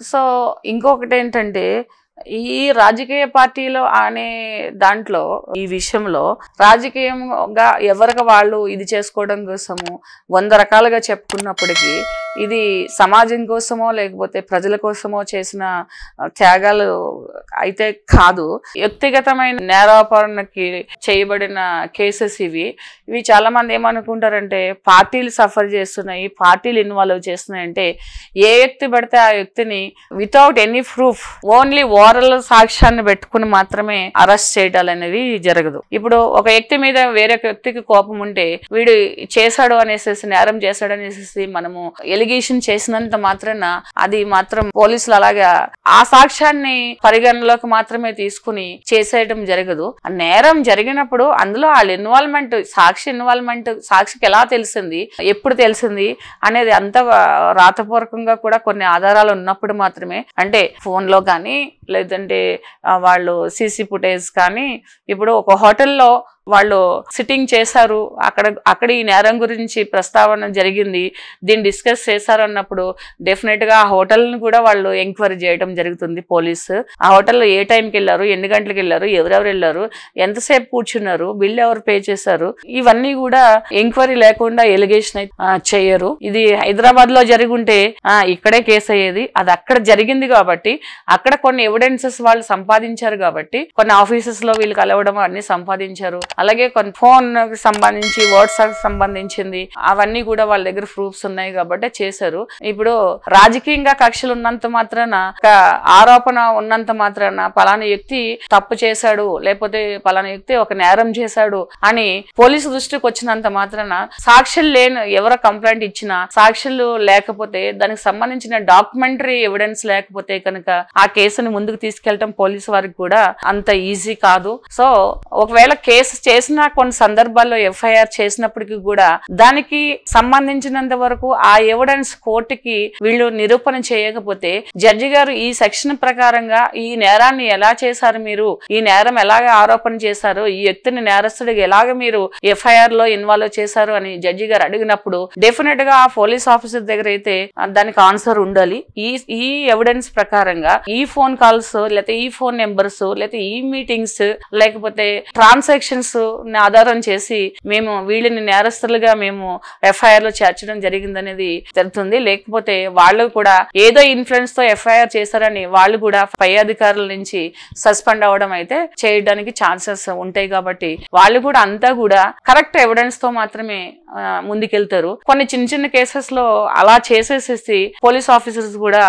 So ఇంకొకటి ఏంటంటే ఈ రాజకీయ పార్టీలో అనే దాంట్లో ఈ విషయంలో రాజకీయంగా ఎవరికి వాళ్ళు ఇది చేసుకోవడం కోసము 100 రకాలుగా చెప్పుకున్నప్పటికీ ఇది సమాజం కోసమో లేకపోతే ప్రజల కోసమో చేసిన త్యాగాలు అయితే కాదు. వ్యక్తిగతమైన నేరాపరణకి చేయబడిన కేసెస్ ఇవి చాలా మంది ఏమనుకుంటారంటే పార్టీలు సఫర్ చేస్తున్నాయి, పార్టీలు ఇన్వాల్వ్ చేస్తున్నాయి. అంటే ఏ వ్యక్తి పడితే ఆ వ్యక్తిని without any proof only oral సాక్ష్యాన్ని పెట్టుకుని మాత్రమే అరెస్ట్ చేయడాలు అనేవి జరగదు. ఇప్పుడు ఒక వ్యక్తి మీద వేరొక వ్యక్తికి కోపం ఉంటే వీడు చేశాడు అనేసి నేరం చేశాడు అనేసి మనము ఎలిగేషన్ చేసినంత మాత్రాన అది మాత్రం పోలీసులు అలాగా ఆ సాక్ష్యాన్ని పరిగణలోకి మాత్రమే తీసుకుని చేసేయడం జరగదు. ఆ నేరం జరిగినప్పుడు అందులో వాళ్ళ ఇన్వాల్వ్మెంట్, సాక్షికి ఎలా తెలిసింది, ఎప్పుడు తెలిసింది అనేది అంత రాతపూర్వకంగా కూడా కొన్ని ఆధారాలు ఉన్నప్పుడు మాత్రమే, అంటే ఫోన్ లో కానీ లేదంటే వాళ్ళు సీసీ ఫుటేజ్ కానీ, ఇప్పుడు ఒక హోటల్లో వాళ్ళు సిట్టింగ్ చేశారు, అక్కడ ఈ నేరం గురించి ప్రస్తావన జరిగింది, దీన్ని డిస్కస్ చేశారు అన్నప్పుడు డెఫినెట్ గా ఆ హోటల్ని కూడా వాళ్ళు ఎంక్వైరీ చేయడం జరుగుతుంది పోలీసు. ఆ హోటల్లో ఏ టైంకి వెళ్ళారు, ఎన్ని గంటలకు వెళ్ళారు, ఎవరెవరు వెళ్ళారు, ఎంతసేపు కూర్చున్నారు, బిల్ ఎవరు పే చేశారు, ఇవన్నీ కూడా ఎంక్వైరీ లేకుండా ఎలిగేషన్ చేయరు. ఇది హైదరాబాద్ లో జరుగుంటే ఇక్కడే కేసు అయ్యేది. అది అక్కడ జరిగింది కాబట్టి అక్కడ కొన్ని ఎవిడెన్సెస్ వాళ్ళు సంపాదించారు కాబట్టి కొన్ని ఆఫీసెస్ లో వీళ్ళు కలవడం అన్ని సంపాదించారు. అలాగే కొన్ని ఫోన్ కి సంబంధించి వాట్సాప్ సంబంధించింది అవన్నీ కూడా వాళ్ళ దగ్గర ప్రూఫ్స్ ఉన్నాయి కాబట్టి చేశారు. ఇప్పుడు రాజకీయంగా కక్షలు ఉన్నంత మాత్రాన, ఆరోపణ ఉన్నంత మాత్రాన పలానా వ్యక్తి తప్పు చేశాడు లేకపోతే పలానా వ్యక్తి ఒక నేరం చేశాడు అని పోలీసు దృష్టికి వచ్చినంత మాత్రాన సాక్షులు లేని ఎవరో కంప్లైంట్ ఇచ్చినా సాక్షులు లేకపోతే దానికి సంబంధించిన డాక్యుమెంటరీ ఎవిడెన్స్ లేకపోతే కనుక ఆ కేసుని ముందుకు తీసుకెళ్లటం పోలీసు వారికి కూడా అంత ఈజీ కాదు. సో ఒకవేళ కేసు చేసిన కొన్ని సందర్భాల్లో ఎఫ్ఐఆర్ చేసినప్పటికీ కూడా దానికి సంబంధించినంత వరకు ఆ ఎవిడెన్స్ కోర్టుకి వీళ్ళు నిరూపణ చేయకపోతే జడ్జి గారు ఈ సెక్షన్ ప్రకారంగా ఈ నేరాన్ని ఎలా చేశారు, మీరు ఈ నేరం ఎలాగ ఆరోపణ చేశారు, ఈ వ్యక్తిని నేరస్తుడికి ఎలాగ మీరు ఎఫ్ఐఆర్ లో ఇన్వాల్వ్ చేశారు అని జడ్జి గారు అడిగినప్పుడు డెఫినెట్ గా ఆ పోలీస్ ఆఫీసర్ దగ్గర అయితే దానికి ఆన్సర్ ఉండాలి. ఈ ఎవిడెన్స్ ప్రకారంగా ఈ ఫోన్ కాల్స్ లేకపోతే ఈ ఫోన్ నెంబర్స్ లేకపోతే ఈ మీటింగ్స్ లేకపోతే ట్రాన్సాక్షన్స్ ఆధారం చేసి మేము వీళ్ళని నేరస్తులుగా మేము ఎఫ్ఐఆర్ లో చేర్చడం జరిగిందనేది తెలుస్తుంది. లేకపోతే వాళ్ళు కూడా ఏదో ఇన్ఫ్లుయెన్స్ తో ఎఫ్ఐఆర్ చేశారని వాళ్ళు కూడా పై అధికారుల నుంచి సస్పెండ్ అవ్వడం అయితే చేయడానికి ఛాన్సెస్ ఉంటాయి. కాబట్టి వాళ్ళు కూడా అంతా కూడా కరెక్ట్ ఎవిడెన్స్ తో మాత్రమే ముందుకెళ్తారు. కొన్ని చిన్న చిన్న కేసెస్ లో అలా చేసేసేసి పోలీస్ ఆఫీసర్స్ కూడా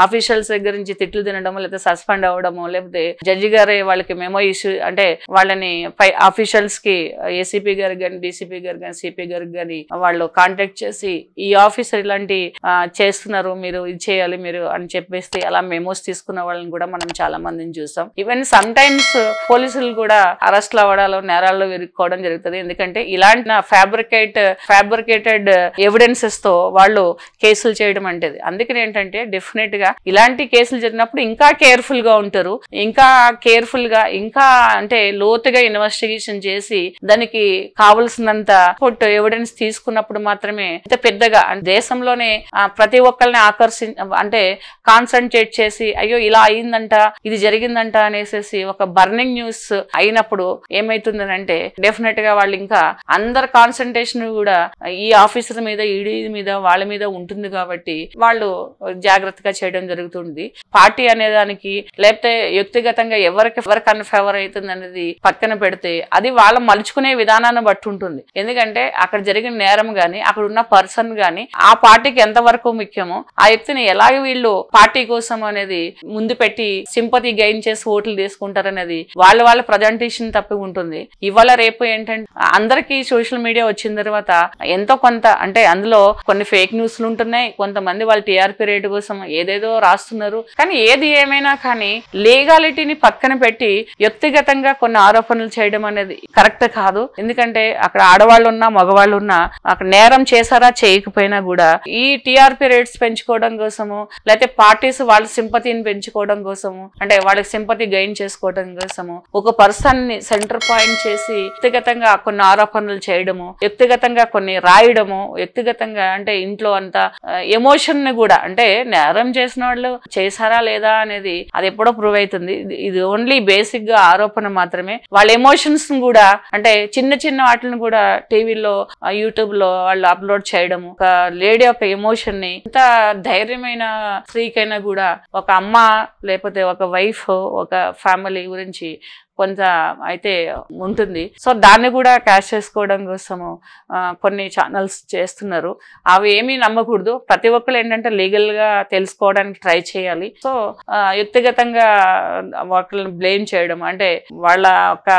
ఆఫీషియల్స్ దగ్గర నుంచి తిట్లు తినడము లేకపోతే సస్పెండ్ అవ్వడము లేకపోతే జడ్జి గారే వాళ్ళకి మెమో ఇష్యూ అంటే వాళ్ళని పై ఆఫీషియల్స్ కి ఏసీపీ గారికి కానీ డీసీపీ గారికి కానీ సిపి గారికి కానీ వాళ్ళు కాంటాక్ట్ చేసి ఈ ఆఫీసర్ ఇలాంటి చేస్తున్నారు, మీరు ఇది చేయాలి మీరు అని చెప్పేసి అలా మెమోస్ తీసుకున్న వాళ్ళని కూడా మనం చాలా మందిని చూసాం. ఈవెన్ సమ్ టైమ్స్ పోలీసులు కూడా అరెస్ట్లు అవ్వడాలు నేరాల్లో ఇరుక్కోవడం జరుగుతుంది. ఎందుకంటే ఇలాంటి ఫ్యాబ్రికేటెడ్ ఎవిడెన్సెస్ తో వాళ్ళు కేసులు చేయడం అంటే అందుకని ఏంటంటే డెఫినెట్ గా ఇలాంటి కేసులు జరిగినప్పుడు ఇంకా కేర్ఫుల్ గా ఉంటారు, ఇంకా కేర్ఫుల్ గా ఇంకా అంటే లోతుగా ఇన్వెస్టిగేషన్ చేసి దానికి కావలసినంత ఎవిడెన్స్ తీసుకున్నప్పుడు మాత్రమే పెద్దగా దేశంలోనే ప్రతి ఒక్కరిని అంటే కాన్సన్ట్రేట్ చేసి అయ్యో ఇలా అయిందంట ఇది జరిగిందంట అనేసి ఒక బర్నింగ్ న్యూస్ అయినప్పుడు ఏమైతుందనంటే డెఫినెట్ గా వాళ్ళు ఇంకా అందరు కాన్సన్ట్రేషన్ కూడా ఈ ఆఫీసర్ మీద ఈడీ మీద వాళ్ళ మీద ఉంటుంది కాబట్టి వాళ్ళు జాగ్రత్తగా చేయడం జరుగుతుంది. పార్టీ అనేదానికి లేకపోతే వ్యక్తిగతంగా ఎవరికి అన్ఫేవర్ అవుతుంది అనేది పక్కన పెడితే అది వాళ్ళ మలుచుకునే విధానాన్ని బట్టి ఉంటుంది. ఎందుకంటే అక్కడ జరిగిన నేరం గాని అక్కడ ఉన్న పర్సన్ గాని ఆ పార్టీకి ఎంత వరకు ముఖ్యమో ఆ వ్యక్తిని ఎలాగ వీళ్ళు పార్టీ కోసం అనేది ముందు పెట్టి సింపతి గెయిన్ చేసి ఓట్లు తీసుకుంటారనేది వాళ్ళ ప్రజెంటేషన్ తప్పి ఉంటుంది. ఇవాళ రేపు ఏంటంటే అందరికీ సోషల్ మీడియా వచ్చిన తర్వాత ఎంతో కొంత అంటే అందులో కొన్ని ఫేక్ న్యూస్లు ఉంటున్నాయి, కొంతమంది వాళ్ళ టీఆర్పీ రేటు కోసం ఏదేదో రాస్తున్నారు. కానీ ఏది ఏమైనా కానీ లీగాలిటీని పక్కన పెట్టి వ్యక్తిగతంగా కొన్ని ఆరోపణలు చేయడం అనేది కరెక్ట్ కాదు. ఎందుకంటే అక్కడ ఆడవాళ్ళు ఉన్నా మగవాళ్ళు ఉన్నా అక్కడ నేరం చేశారా చేయకపోయినా కూడా ఈ టీఆర్పీ రేట్స్ పెంచుకోవడం కోసము లేకపోతే పార్టీస్ వాళ్ళ సింపతిని పెంచుకోవడం కోసము అంటే వాళ్ళకి సింపతి గెయిన్ చేసుకోవడం కోసము ఒక పర్సన్ ని సెంటర్ పాయింట్ చేసి వ్యక్తిగతంగా కొన్ని ఆరోపణలు చేయడము వ్యక్తిగతంగా వ్యక్తిగతంగా కొన్ని రాయడము, వ్యక్తిగతంగా అంటే ఇంట్లో అంత ఎమోషన్ ని కూడా, అంటే నేరం చేసిన వాళ్ళు చేశారా లేదా అనేది అది ఎప్పుడో ప్రూవ్ అవుతుంది. ఇది ఓన్లీ బేసిక్ గా ఆరోపణ మాత్రమే. వాళ్ళ ఎమోషన్స్ కూడా అంటే చిన్న చిన్న వాటిని కూడా టీవీలో యూట్యూబ్ లో వాళ్ళు అప్లోడ్ చేయడము, ఒక లేడీ యొక్క ఎమోషన్ ని, ఎంత ధైర్యమైన స్త్రీకైనా కూడా ఒక అమ్మ లేకపోతే ఒక వైఫ్ ఒక ఫ్యామిలీ గురించి కొంత అయితే ఉంటుంది. సో దాన్ని కూడా క్యాష్ చేసుకోవడం కోసము కొన్ని ఛానల్స్ చేస్తున్నారు. అవి ఏమీ నమ్మకూడదు. ప్రతి ఒక్కరు ఏంటంటే లీగల్ గా తెలుసుకోవడానికి ట్రై చేయాలి. సో వ్యక్తిగతంగా ఒకళ్ళని బ్లేమ్ చేయడం అంటే వాళ్ళ ఒక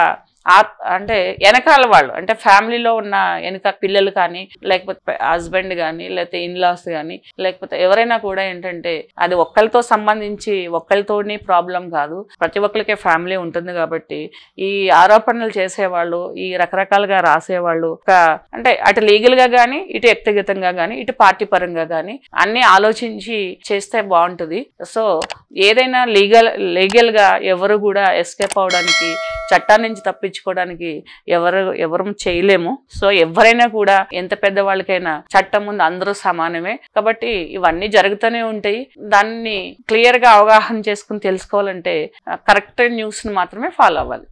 అంటే వెనకాల వాళ్ళు అంటే ఫ్యామిలీలో ఉన్న వెనక పిల్లలు కానీ లేకపోతే హస్బెండ్ కానీ లేకపోతే ఇన్లాస్ కానీ లేకపోతే ఎవరైనా కూడా ఏంటంటే అది ఒక్కరితో సంబంధించి ఒక్కరితోని ప్రాబ్లం కాదు, ప్రతి ఒక్కరికే ఫ్యామిలీ ఉంటుంది. కాబట్టి ఈ ఆరోపణలు చేసేవాళ్ళు, ఈ రకరకాలుగా రాసేవాళ్ళు అంటే అటు లీగల్ గా కానీ ఇటు వ్యక్తిగతంగా కానీ ఇటు పార్టీ పరంగా కానీ అన్ని ఆలోచించి చేస్తే బాగుంటుంది. సో ఏదైనా లీగల్ గా ఎవరు కూడా ఎస్కేప్ అవడానికి, చట్టాన్ని నుంచి తప్పించుకోవడానికి ఎవరు చేయలేము. సో ఎవరైనా కూడా ఎంత పెద్ద వాళ్ళకైనా చట్టం ముందు అందరూ సమానమే. కాబట్టి ఇవన్నీ జరుగుతూనే ఉంటాయి. దాన్ని క్లియర్ గా అవగాహన చేసుకుని తెలుసుకోవాలంటే కరెక్ట్ న్యూస్ ని మాత్రమే ఫాలో అవ్వాలి.